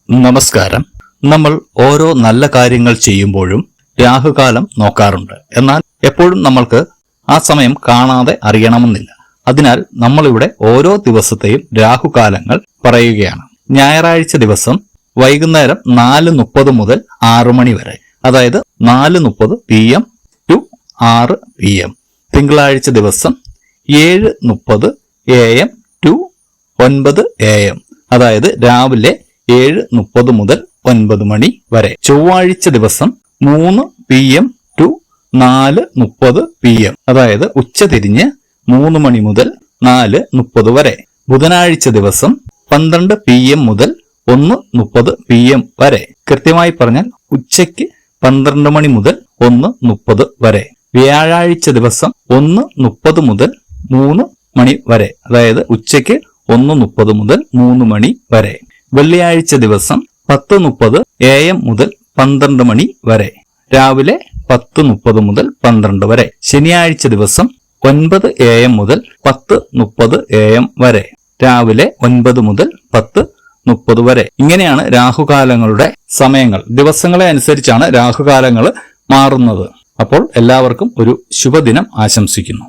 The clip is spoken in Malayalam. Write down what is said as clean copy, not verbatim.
നമസ്കാരം. നമ്മൾ ഓരോ നല്ല കാര്യങ്ങൾ ചെയ്യുമ്പോഴും രാഹുകാലം നോക്കാറുണ്ട്. എന്നാൽ എപ്പോഴും നമ്മൾക്ക് ആ സമയം കാണാതെ അറിയണമെന്നില്ല. അതിനാൽ നമ്മളിവിടെ ഓരോ ദിവസത്തെയും രാഹുകാലങ്ങൾ പറയുകയാണ്. ഞായറാഴ്ച ദിവസം വൈകുന്നേരം 4:30 മുതൽ 6 മണി വരെ, അതായത് 4:30 PM to 6 PM. തിങ്കളാഴ്ച ദിവസം 7:30 AM to 9 AM, അതായത് രാവിലെ 7:30 മുതൽ 9 മണി വരെ. ചൊവ്വാഴ്ച ദിവസം 3 PM to 4:30 PM, അതായത് ഉച്ചതിരിഞ്ഞ് 3 മണി മുതൽ 4:30 വരെ. ബുധനാഴ്ച ദിവസം 12 PM മുതൽ 1:30 PM വരെ. കൃത്യമായി പറഞ്ഞാൽ ഉച്ചയ്ക്ക് 12 മണി മുതൽ 1:30 വരെ. വ്യാഴാഴ്ച ദിവസം 1:30 മുതൽ 3 മണി വരെ, അതായത് ഉച്ചയ്ക്ക് 1:30 മുതൽ 3 മണി വരെ. വെള്ളിയാഴ്ച ദിവസം 10:30 AM മുതൽ 12 മണി വരെ, രാവിലെ 10:30 മുതൽ 12 വരെ. ശനിയാഴ്ച ദിവസം 9 AM മുതൽ 10:30 AM വരെ, രാവിലെ 9 മുതൽ 10:30 വരെ. ഇങ്ങനെയാണ് രാഹുകാലങ്ങളുടെ സമയങ്ങൾ. ദിവസങ്ങളെ അനുസരിച്ചാണ് രാഹുകാലങ്ങൾ മാറുന്നത്. അപ്പോൾ എല്ലാവർക്കും ഒരു ശുഭദിനം ആശംസിക്കുന്നു.